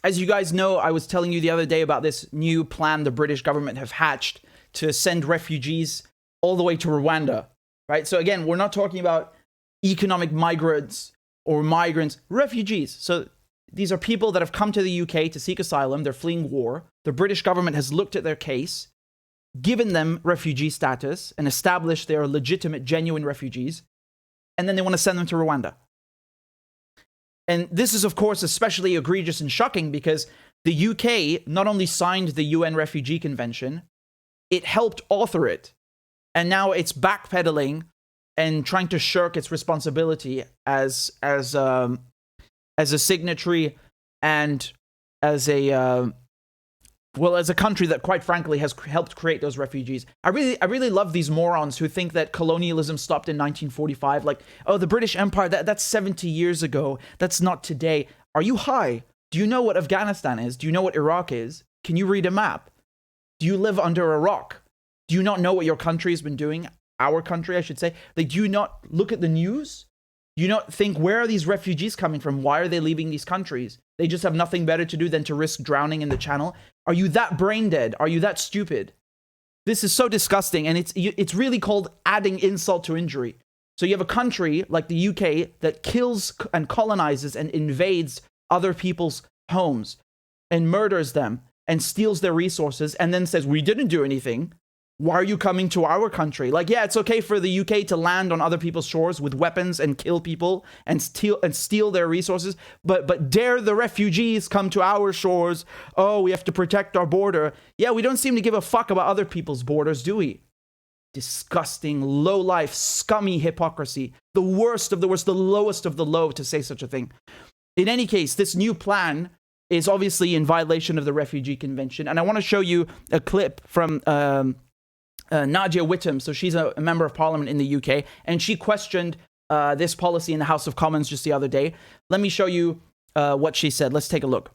as you guys know, I was telling you the other day about this new plan the British government have hatched to send refugees all the way to Rwanda, right? So again, we're not talking about economic migrants or migrants, refugees. So these are people that have come to the UK to seek asylum. They're fleeing war. The British government has looked at their case, given them refugee status, and established they are legitimate, genuine refugees. And then they want to send them to Rwanda. And this is, of course, especially egregious and shocking because the UK not only signed the UN Refugee Convention, it helped author it. And now it's backpedaling and trying to shirk its responsibility as a signatory and as a country that, quite frankly, has helped create those refugees. I really love these morons who think that colonialism stopped in 1945. Like, oh, the British Empire, that's 70 years ago. That's not today. Are you high? Do you know what Afghanistan is? Do you know what Iraq is? Can you read a map? Do you live under a rock? Do you not know what your country has been doing? Our country, I should say. Like, do you not look at the news? Do you not think, where are these refugees coming from? Why are they leaving these countries? They just have nothing better to do than to risk drowning in the Channel. Are you that brain dead? Are you that stupid? This is so disgusting, and it's really called adding insult to injury. So you have a country like the UK that kills and colonizes and invades other people's homes and murders them and steals their resources and then says, we didn't do anything. Why are you coming to our country? Like, yeah, it's okay for the UK to land on other people's shores with weapons and kill people and steal their resources, but dare the refugees come to our shores? Oh, we have to protect our border. Yeah, we don't seem to give a fuck about other people's borders, do we? Disgusting, low-life, scummy hypocrisy. The worst of the worst, the lowest of the low to say such a thing. In any case, this new plan is obviously in violation of the Refugee Convention, and I want to show you a clip from Nadia Whittome. So she's a member of Parliament in the UK, and she questioned this policy in the House of Commons just the other day. Let me show you what she said. Let's take a look.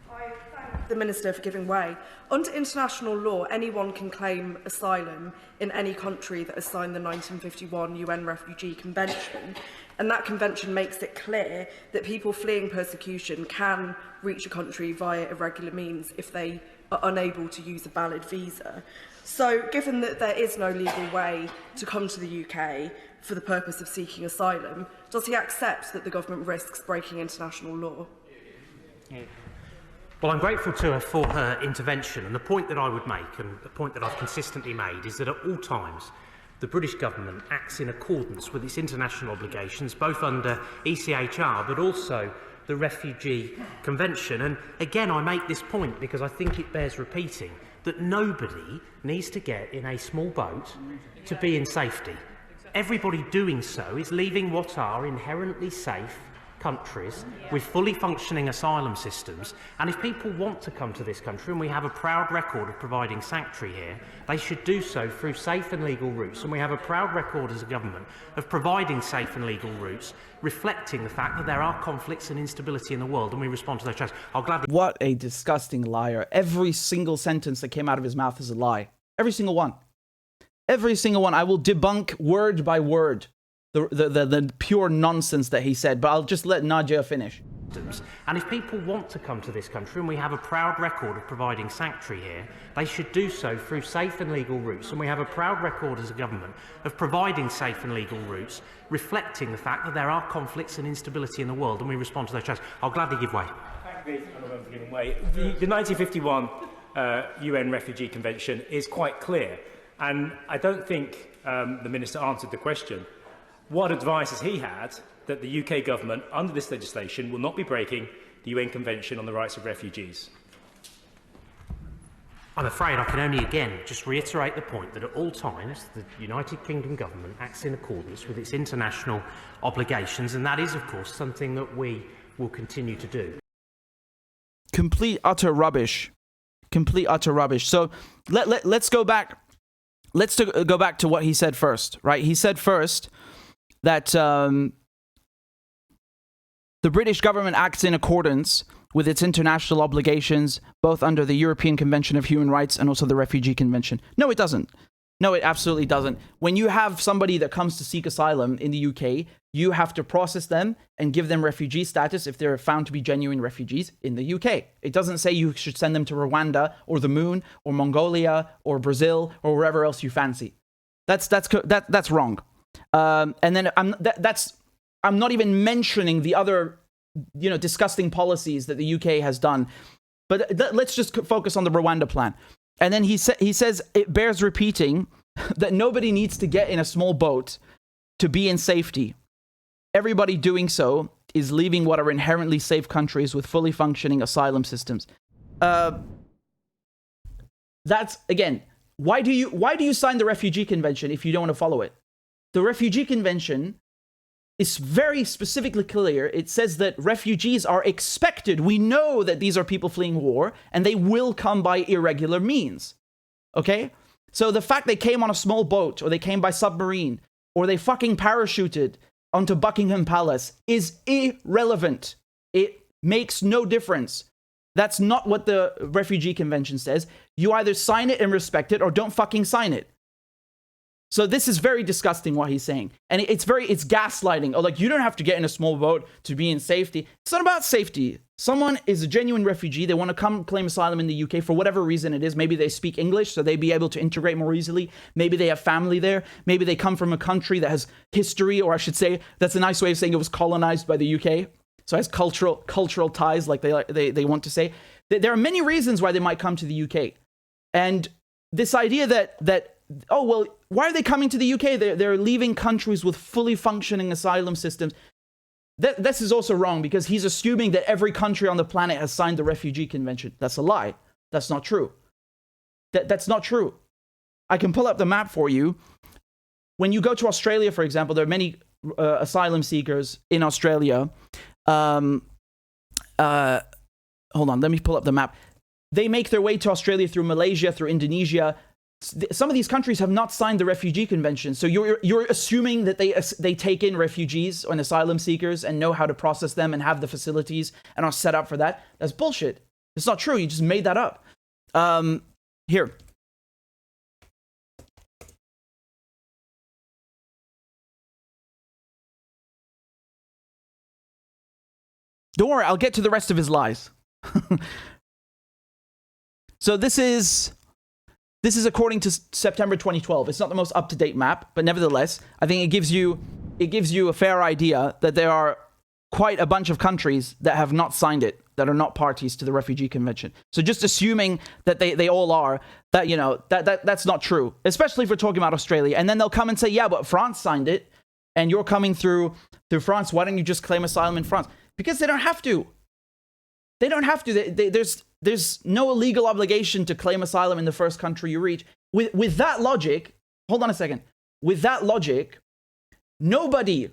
I thank the Minister for giving way. Under international law, anyone can claim asylum in any country that has signed the 1951 UN Refugee Convention. And that convention makes it clear that people fleeing persecution can reach a country via irregular means if they are unable to use a valid visa. So, given that there is no legal way to come to the UK for the purpose of seeking asylum, does he accept that the government risks breaking international law? Well, I'm grateful to her for her intervention, and the point that I would make, and the point that I've consistently made, is that at all times the British government acts in accordance with its international obligations, both under ECHR but also the Refugee Convention. And again, I make this point because I think it bears repeating, that nobody needs to get in a small boat to be in safety. Everybody doing so is leaving what are inherently safe countries with fully functioning asylum systems, and if people want to come to this country, and we have a proud record of providing sanctuary here, they should do so through safe and legal routes, and we have a proud record as a government of providing safe and legal routes, reflecting the fact that there are conflicts and instability in the world, and we respond to those challenges. I'll gladly... What a disgusting liar. Every single sentence that came out of his mouth is a lie. Every single one. Every single one. I will debunk word by word the pure nonsense that he said, but I'll just let Nadia finish. And if people want to come to this country, and we have a proud record of providing sanctuary here, they should do so through safe and legal routes, and we have a proud record as a government of providing safe and legal routes, reflecting the fact that there are conflicts and instability in the world, and we respond to those challenges. I'll gladly give way. Thank you for giving way. The 1951 UN Refugee Convention is quite clear, and I don't think the Minister answered the question. What advice has he had that the UK government, under this legislation, will not be breaking the UN Convention on the Rights of Refugees? I'm afraid I can only again just reiterate the point that at all times the United Kingdom government acts in accordance with its international obligations, and that is, of course, something that we will continue to do. Complete utter rubbish. Complete utter rubbish. So let's go back. Let's go back to what he said first, right? He said first that the British government acts in accordance with its international obligations, both under the European Convention of Human Rights and also the Refugee Convention. No, it doesn't. No, it absolutely doesn't. When you have somebody that comes to seek asylum in the UK, you have to process them and give them refugee status if they're found to be genuine refugees in the UK. It doesn't say you should send them to Rwanda or the Moon or Mongolia or Brazil or wherever else you fancy. That's wrong. And then I'm not even mentioning the other, disgusting policies that the UK has done. But let's just focus on the Rwanda plan. And then he says it bears repeating that nobody needs to get in a small boat to be in safety. Everybody doing so is leaving what are inherently safe countries with fully functioning asylum systems. That's, again, why do you sign the Refugee Convention if you don't want to follow it? The Refugee Convention is very specifically clear. It says that refugees are expected. We know that these are people fleeing war, and they will come by irregular means. Okay? So the fact they came on a small boat, or they came by submarine, or they fucking parachuted onto Buckingham Palace is irrelevant. It makes no difference. That's not what the Refugee Convention says. You either sign it and respect it, or don't fucking sign it. So this is very disgusting what he's saying. And it's gaslighting. Oh, like, you don't have to get in a small boat to be in safety. It's not about safety. Someone is a genuine refugee. They want to come claim asylum in the UK for whatever reason it is. Maybe they speak English, so they'd be able to integrate more easily. Maybe they have family there. Maybe they come from a country that has history, or I should say, that's a nice way of saying it was colonized by the UK. So it has cultural ties, like they want to say. There are many reasons why they might come to the UK. And this idea that oh, well, why are they coming to the UK? They're leaving countries with fully functioning asylum systems. This is also wrong, because he's assuming that every country on the planet has signed the Refugee Convention. That's a lie. That's not true. That's not true. I can pull up the map for you. When you go to Australia, for example, there are many asylum seekers in Australia. Hold on, let me pull up the map. They make their way to Australia through Malaysia, through Indonesia. Some of these countries have not signed the Refugee Convention, so you're assuming that they take in refugees and asylum seekers and know how to process them and have the facilities and are set up for that. That's bullshit. It's not true. You just made that up. Here. Don't worry, I'll get to the rest of his lies. So this is according to September 2012. It's not the most up-to-date map, but nevertheless, I think it gives you a fair idea that there are quite a bunch of countries that have not signed it, that are not parties to the Refugee Convention. So just assuming that they all are, that's not true, especially if we're talking about Australia. And then they'll come and say, yeah, but France signed it, and you're coming through France. Why don't you just claim asylum in France? Because they don't have to. They don't have to. There's no legal obligation to claim asylum in the first country you reach. With that logic, hold on a second. With that logic, nobody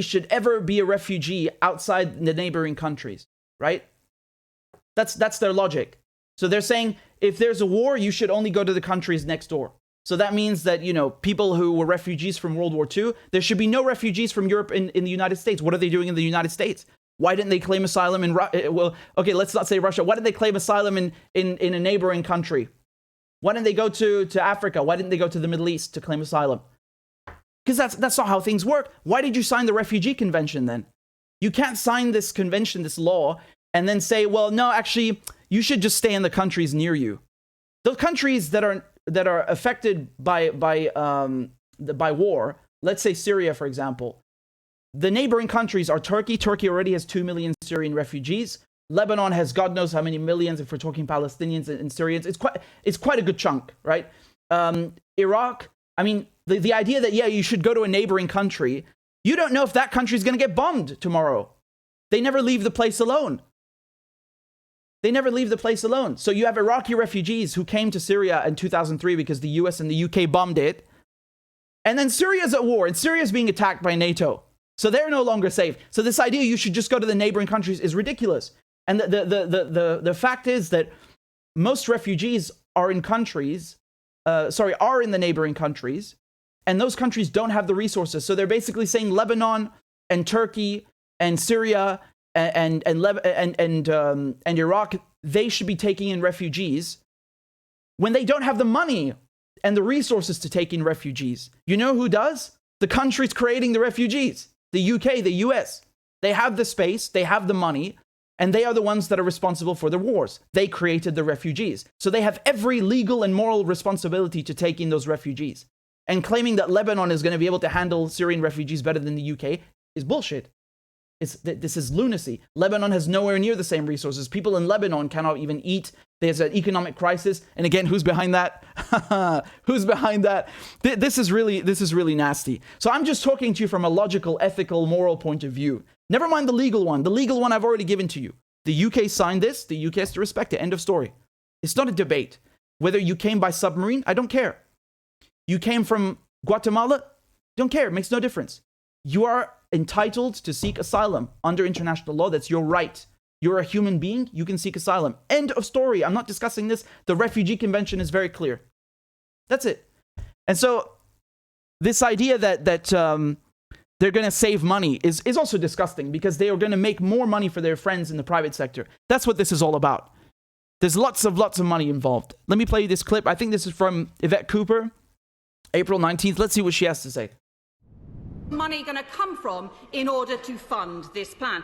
should ever be a refugee outside the neighboring countries, right? That's their logic. So they're saying if there's a war, you should only go to the countries next door. So that means that, people who were refugees from World War II, there should be no refugees from Europe in the United States. What are they doing in the United States? Why didn't they claim asylum in let's not say Russia. Why didn't they claim asylum in a neighboring country? Why didn't they go to Africa? Why didn't they go to the Middle East to claim asylum? Because that's not how things work. Why did you sign the Refugee Convention then? You can't sign this convention, this law, and then say, well, no, actually, you should just stay in the countries near you. Those countries that are affected by war, let's say Syria, for example. The neighboring countries are Turkey. Turkey already has 2 million Syrian refugees. Lebanon has God knows how many millions, if we're talking Palestinians and Syrians. It's quite a good chunk, right? Iraq, I mean, the idea that, yeah, you should go to a neighboring country, you don't know if that country is going to get bombed tomorrow. They never leave the place alone. So you have Iraqi refugees who came to Syria in 2003 because the US and the UK bombed it. And then Syria's at war, and Syria's being attacked by NATO. So they're no longer safe. So this idea you should just go to the neighboring countries is ridiculous. And the fact is that most refugees are in the neighboring countries, and those countries don't have the resources. So they're basically saying Lebanon and Turkey and Syria and Iraq, they should be taking in refugees when they don't have the money. and the resources to take in refugees. You know who does? The countries creating the refugees. The UK, the US. They have the space, they have the money, and they are the ones that are responsible for the wars. They created the refugees. So they have every legal and moral responsibility to take in those refugees. And claiming that Lebanon is going to be able to handle Syrian refugees better than the UK is bullshit. This is lunacy. Lebanon has nowhere near the same resources. People in Lebanon cannot even eat. There's an economic crisis. And again, who's behind that? Who's behind that? This is really nasty. So I'm just talking to you from a logical, ethical, moral point of view. Never mind the legal one. The legal one I've already given to you. The UK signed this. The UK has to respect it. End of story. It's not a debate. Whether you came by submarine, I don't care. You came from Guatemala, don't care. It makes no difference. You are entitled to seek asylum under international law. That's your right. You're a human being. You can seek asylum. End of story. I'm not discussing this. The Refugee Convention is very clear. That's it. And so this idea that they're going to save money is also disgusting, because they are going to make more money for their friends in the private sector. That's what this is all about. There's lots of money involved. Let me play you this clip. I think this is from Yvette Cooper, April 19th. Let's see what she has to say. Money going to come from in order to fund this plan?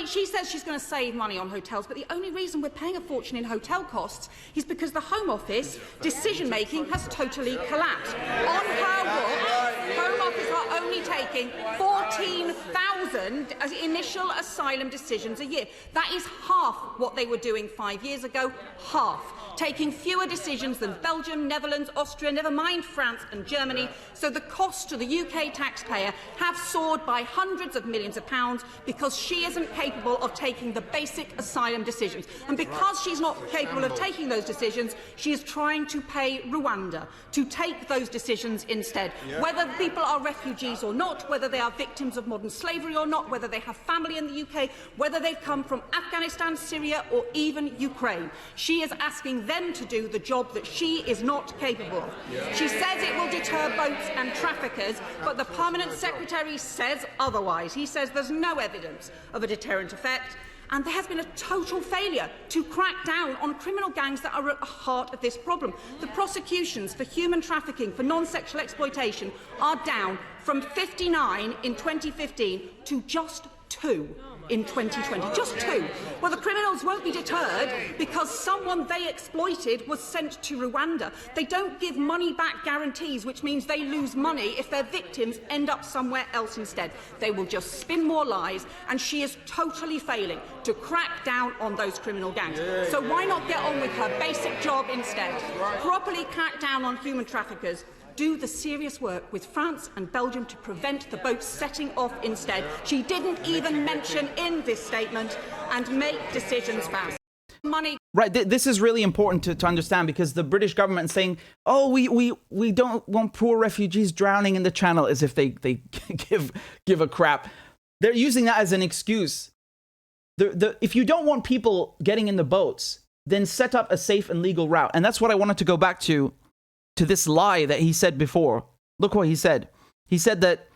She says she's going to save money on hotels, but the only reason we're paying a fortune in hotel costs is because the Home Office decision-making has totally collapsed. On her watch, Home Office are only taking 14,000 initial asylum decisions a year. That is half what they were doing 5 years ago, half. Taking fewer decisions than Belgium, Netherlands, Austria, never mind France and Germany. So the costs to the UK taxpayer have soared by hundreds of millions of pounds because she isn't capable of taking the basic asylum decisions. And because she's not capable of taking those decisions, she is trying to pay Rwanda to take those decisions instead. Yeah. Whether people are refugees or not, whether they are victims of modern slavery or not, whether they have family in the UK, whether they've come from Afghanistan, Syria or even Ukraine. She is asking them to do the job that she is not capable of. Yeah. She says it will deter boats and traffickers, but the Permanent Secretary says otherwise. He says there's no evidence of a deterrent effect, and there has been a total failure to crack down on criminal gangs that are at the heart of this problem. The prosecutions for human trafficking, for non-sexual exploitation, are down from 59 in 2015 to just 2 in 2020. Just 2. Well, the criminals won't be deterred because someone they exploited was sent to Rwanda. They don't give money back guarantees, which means they lose money if their victims end up somewhere else instead. They will just spin more lies, and she is totally failing to crack down on those criminal gangs. So why not get on with her basic job instead? Properly crack down on human traffickers. Do the serious work with France and Belgium to prevent the boats setting off instead. She didn't even mention in this statement, and make decisions fast. Money. Right, this is really important to understand, because the British government is saying, oh, we don't want poor refugees drowning in the Channel, as if they give a crap. They're using that as an excuse. If you don't want people getting in the boats, then set up a safe and legal route. And that's what I wanted to go back to this lie that he said before. Look what he said. He said that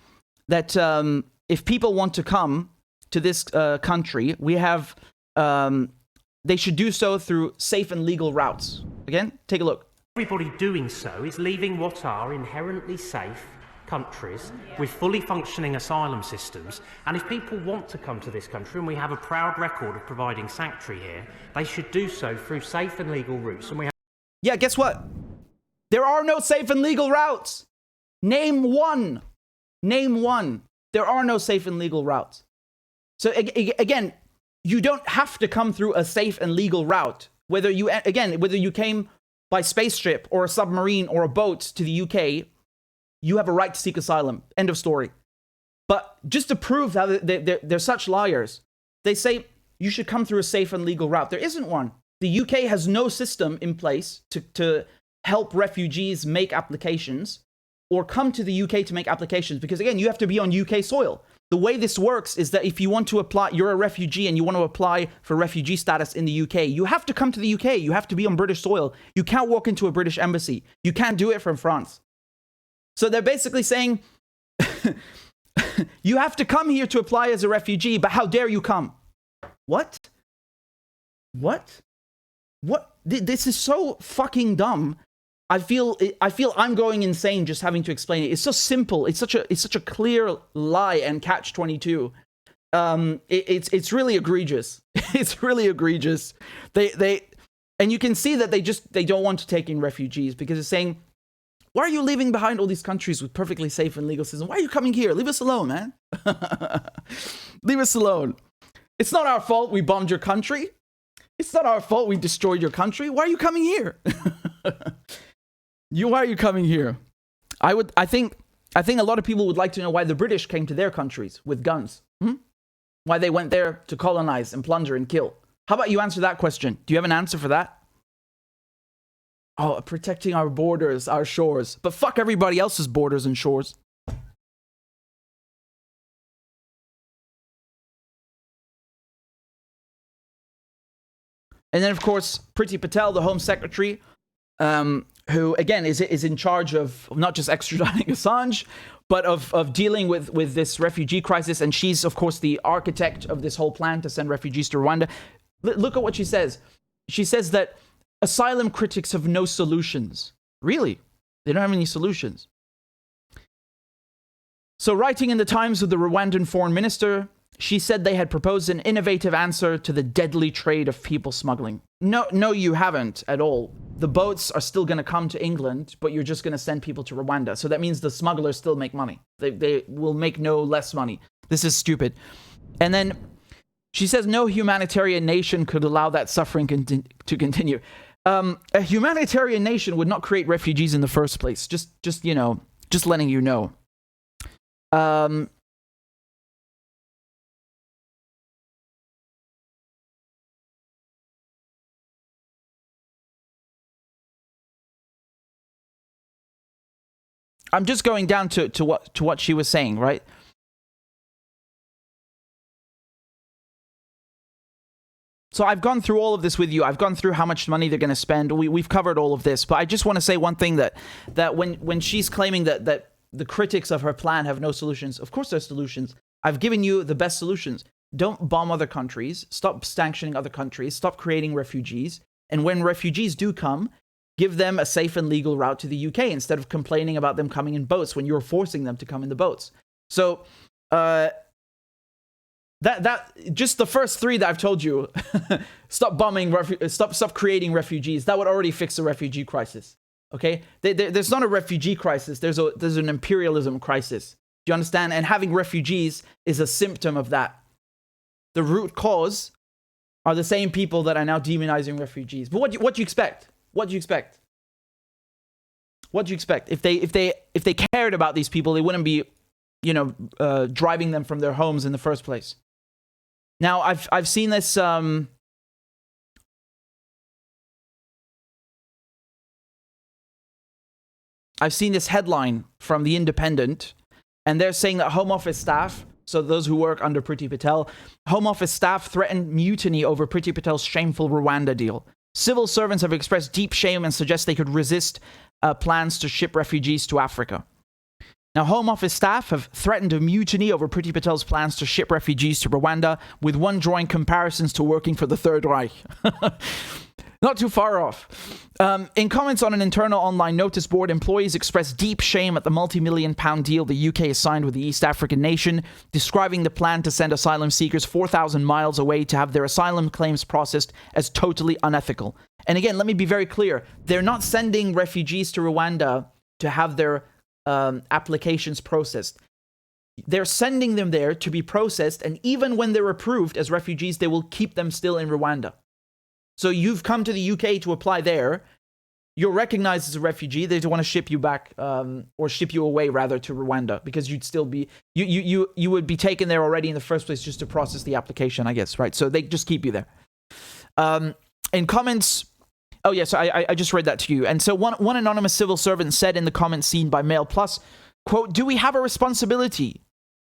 if people want to come to this country, we have they should do so through safe and legal routes. Again, take a look. Everybody doing so is leaving what are inherently safe countries with fully functioning asylum systems. And if people want to come to this country, and we have a proud record of providing sanctuary here, they should do so through safe and legal routes. And we have yeah, guess what? There are no safe and legal routes. Name one. Name one. There are no safe and legal routes. So again, you don't have to come through a safe and legal route. Whether you came by spaceship or a submarine or a boat to the UK, you have a right to seek asylum. End of story. But just to prove how they're such liars, they say you should come through a safe and legal route. There isn't one. The UK has no system in place to help refugees make applications or come to the UK to make applications, because again, you have to be on UK soil. The way this works is that if you want to apply, you're a refugee and you want to apply for refugee status in the UK, you have to come to the UK. You have to be on British soil. You can't walk into a British embassy. You can't do it from France. So they're basically saying, you have to come here to apply as a refugee, but how dare you come? What? This is so fucking dumb. I feel I'm going insane just having to explain it. It's so simple. It's such a clear lie and catch-22. It's really egregious. It's really egregious. And you can see that they don't want to take in refugees because it's saying, why are you leaving behind all these countries with perfectly safe and legal systems? Why are you coming here? Leave us alone, man. Leave us alone. It's not our fault we bombed your country. It's not our fault we destroyed your country. Why are you coming here? Why are you coming here? I think a lot of people would like to know why the British came to their countries with guns. Why they went there to colonize and plunder and kill. How about you answer that question? Do you have an answer for that? Oh, protecting our borders, our shores. But fuck everybody else's borders and shores. And then, of course, Priti Patel, the Home Secretary, who, again, is in charge of not just extraditing Assange, but of dealing with this refugee crisis. And she's, of course, the architect of this whole plan to send refugees to Rwanda. Look at what she says. She says that asylum critics have no solutions. Really? They don't have any solutions. So writing in the Times with the Rwandan foreign minister, she said they had proposed an innovative answer to the deadly trade of people smuggling. No, you haven't at all. The boats are still going to come to England, but you're just going to send people to Rwanda. So that means the smugglers still make money. They will make no less money. This is stupid. And then she says no humanitarian nation could allow that suffering to continue. A humanitarian nation would not create refugees in the first place. Just letting you know. I'm just going down to what she was saying, right? So I've gone through all of this with you. I've gone through how much money they're going to spend. We've covered all of this, but I just want to say one thing that when she's claiming that the critics of her plan have no solutions, of course there's solutions. I've given you the best solutions. Don't bomb other countries. Stop sanctioning other countries. Stop creating refugees. And when refugees do come, give them a safe and legal route to the UK instead of complaining about them coming in boats when you're forcing them to come in the boats. So that just the first three that I've told you, stop bombing, stop creating refugees. That would already fix the refugee crisis. Okay, there's not a refugee crisis. There's an imperialism crisis. Do you understand? And having refugees is a symptom of that. The root cause are the same people that are now demonizing refugees. But what do you expect? What do you expect? What do you expect? If they cared about these people, they wouldn't be, driving them from their homes in the first place. Now, I've seen this. I've seen this headline from The Independent, and they're saying that Home Office staff, so those who work under Priti Patel, Home Office staff threatened mutiny over Priti Patel's shameful Rwanda deal. Civil servants have expressed deep shame and suggest they could resist plans to ship refugees to Africa. Now, Home Office staff have threatened a mutiny over Priti Patel's plans to ship refugees to Rwanda, with one drawing comparisons to working for the Third Reich. Not too far off. In comments on an internal online notice board, employees expressed deep shame at the multi-million-pound deal the UK has signed with the East African nation, describing the plan to send asylum seekers 4,000 miles away to have their asylum claims processed as totally unethical. And again, let me be very clear. They're not sending refugees to Rwanda to have their applications processed. They're sending them there to be processed, and even when they're approved as refugees, they will keep them still in Rwanda. So you've come to the UK to apply there. You're recognized as a refugee. They don't want to ship you back, or ship you away rather, to Rwanda, because you'd still be you would be taken there already in the first place just to process the application, I guess, right? So they just keep you there. In comments, oh yes, I just read that to you. And so one anonymous civil servant said in the comments seen by Mail Plus, quote, "Do we have a responsibility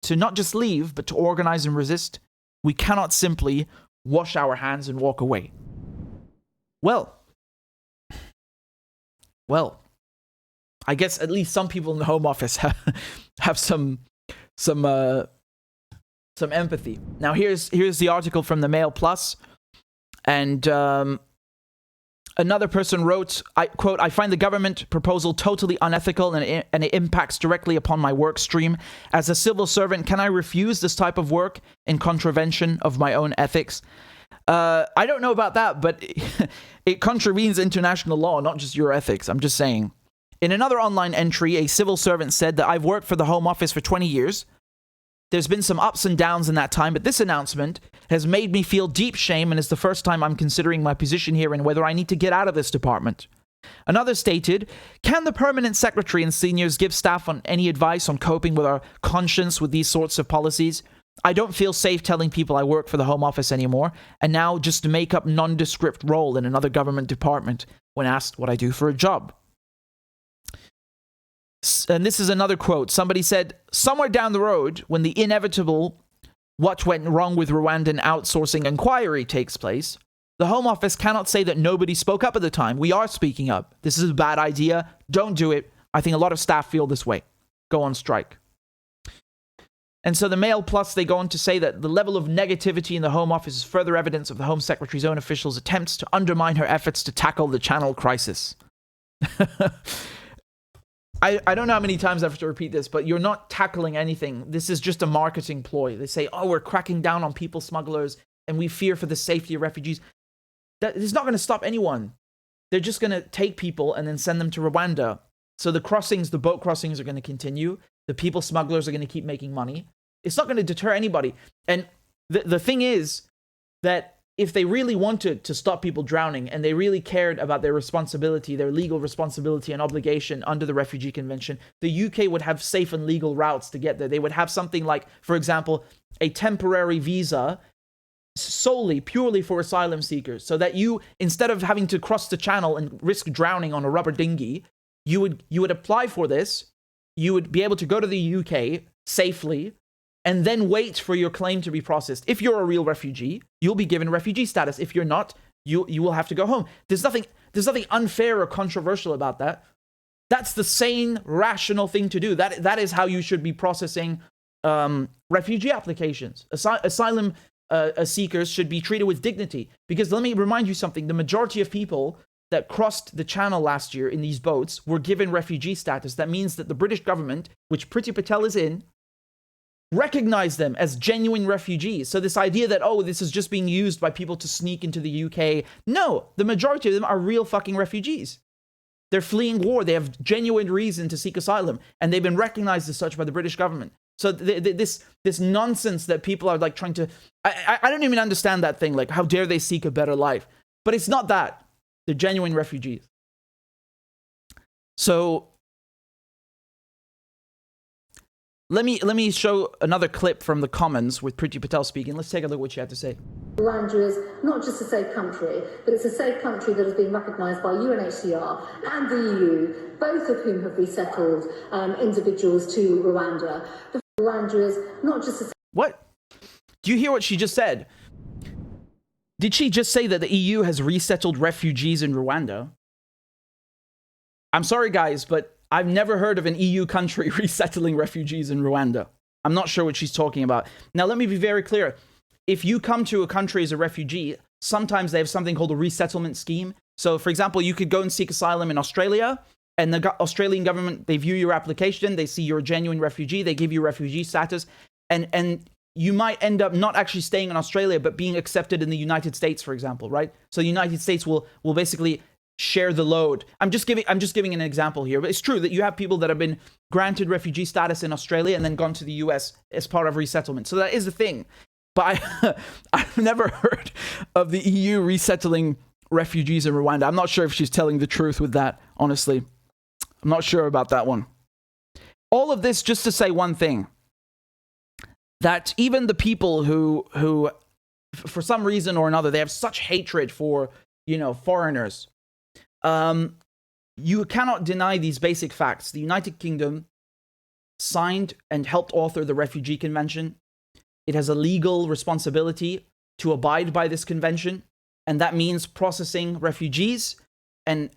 to not just leave, but to organize and resist? We cannot simply wash our hands and walk away." Well, I guess at least some people in the Home Office have some empathy. Now here's the article from the Mail Plus, and Another person wrote, I quote, "I find the government proposal totally unethical and it impacts directly upon my work stream. As a civil servant, can I refuse this type of work in contravention of my own ethics?" I don't know about that, but it contravenes international law, not just your ethics. I'm just saying. In another online entry, a civil servant said that I've worked for the Home Office for 20 years. There's been some ups and downs in that time, but this announcement has made me feel deep shame and is the first time I'm considering my position here and whether I need to get out of this department. Another stated, "Can the permanent secretary and seniors give staff on any advice on coping with our conscience with these sorts of policies? I don't feel safe telling people I work for the Home Office anymore, and now just to make up nondescript role in another government department when asked what I do for a job." And this is another quote. Somebody said, "Somewhere down the road, when the inevitable what went wrong with Rwandan outsourcing inquiry takes place, the Home Office cannot say that nobody spoke up at the time. We are speaking up. This is a bad idea. Don't do it. I think a lot of staff feel this way. Go on strike." And so the Mail Plus, they go on to say that the level of negativity in the Home Office is further evidence of the Home Secretary's own officials' attempts to undermine her efforts to tackle the channel crisis. I don't know how many times I have to repeat this, but you're not tackling anything. This is just a marketing ploy. They say, "Oh, we're cracking down on people smugglers and we fear for the safety of refugees." That is not going to stop anyone. They're just going to take people and then send them to Rwanda. So the crossings, the boat crossings are going to continue. The people smugglers are going to keep making money. It's not going to deter anybody. And the thing is that if they really wanted to stop people drowning and they really cared about their responsibility, their legal responsibility and obligation under the Refugee Convention, the UK would have safe and legal routes to get there. They would have something like, for example, a temporary visa solely, purely for asylum seekers, so that you, instead of having to cross the channel and risk drowning on a rubber dinghy, you would apply for this, you would be able to go to the UK safely, and then wait for your claim to be processed. If you're a real refugee, you'll be given refugee status. If you're not, you will have to go home. There's nothing unfair or controversial about that. That's the sane, rational thing to do. That is how you should be processing refugee applications. Asylum seekers should be treated with dignity. Because let me remind you something. The majority of people that crossed the channel last year in these boats were given refugee status. That means that the British government, which Priti Patel is in, recognize them as genuine refugees. So this idea that, oh, this is just being used by people to sneak into the UK. No, the majority of them are real fucking refugees. They're fleeing war. They have genuine reason to seek asylum. And they've been recognized as such by the British government. So this nonsense that people are like trying to... I don't even understand that thing. Like, how dare they seek a better life? But it's not that. They're genuine refugees. So... Let me show another clip from the Commons with Priti Patel speaking. Let's take a look at what she had to say. Rwanda is not just a safe country, but it's a safe country that has been recognised by UNHCR and the EU, both of whom have resettled individuals to Rwanda. Rwanda is not just a... What? Do you hear what she just said? Did she just say that the EU has resettled refugees in Rwanda? I'm sorry, guys, but I've never heard of an EU country resettling refugees in Rwanda. I'm not sure what she's talking about. Now, let me be very clear. If you come to a country as a refugee, sometimes they have something called a resettlement scheme. So, for example, you could go and seek asylum in Australia, and the Australian government, they view your application, they see you're a genuine refugee, they give you refugee status, and you might end up not actually staying in Australia, but being accepted in the United States, for example, right? So the United States will basically share the load. I'm just giving an example here, but it's true that you have people that have been granted refugee status in Australia and then gone to the US as part of resettlement. So that is the thing. But I've never heard of the EU resettling refugees in Rwanda. I'm not sure if she's telling the truth with that, honestly. I'm not sure about that one. All of this just to say one thing. That even the people who for some reason or another, they have such hatred for, foreigners. You cannot deny these basic facts. The United Kingdom signed and helped author the Refugee Convention. It has a legal responsibility to abide by this convention, and that means processing refugees and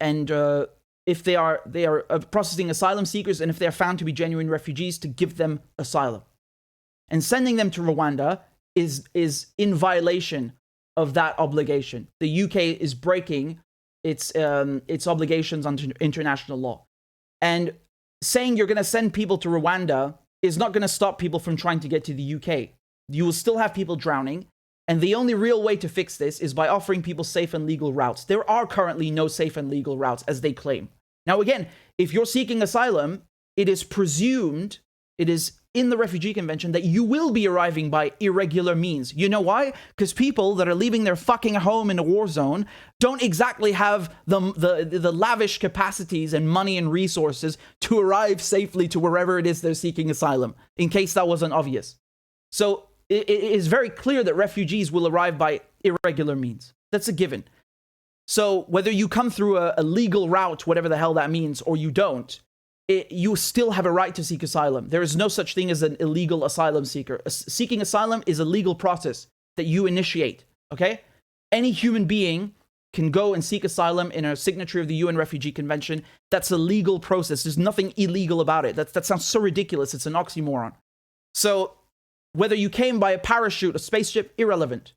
if they are processing asylum seekers, and if they are found to be genuine refugees, to give them asylum. And sending them to Rwanda is in violation of that obligation. The UK is breaking its obligations under international law. And saying you're going to send people to Rwanda is not going to stop people from trying to get to the UK. You will still have people drowning. And the only real way to fix this is by offering people safe and legal routes. There are currently no safe and legal routes, as they claim. Now, again, if you're seeking asylum, it is presumed, it is in the Refugee Convention, that you will be arriving by irregular means. You know why? Because people that are leaving their fucking home in a war zone don't exactly have the lavish capacities and money and resources to arrive safely to wherever it is they're seeking asylum, in case that wasn't obvious. So it is very clear that refugees will arrive by irregular means. That's a given. So whether you come through a legal route, whatever the hell that means, or you don't, you still have a right to seek asylum. There is no such thing as an illegal asylum seeker. Seeking asylum is a legal process that you initiate, okay? Any human being can go and seek asylum in a signatory of the UN Refugee Convention. That's a legal process. There's nothing illegal about it. That sounds so ridiculous. It's an oxymoron. So whether you came by a parachute, a spaceship, irrelevant.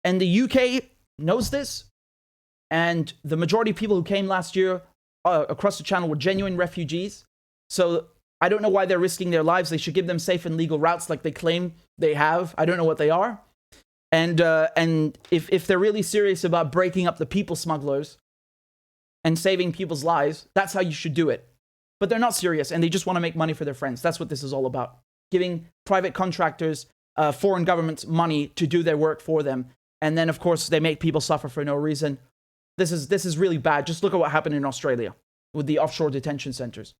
And the UK knows this. And the majority of people who came last year across the channel were genuine refugees. So I don't know why they're risking their lives. They should give them safe and legal routes like they claim they have. I don't know what they are. And if they're really serious about breaking up the people smugglers and saving people's lives, that's how you should do it. But they're not serious, and they just want to make money for their friends. That's what this is all about. Giving private contractors, foreign governments money to do their work for them. And then, of course, they make people suffer for no reason. This is really bad. Just look at what happened in Australia with the offshore detention centers.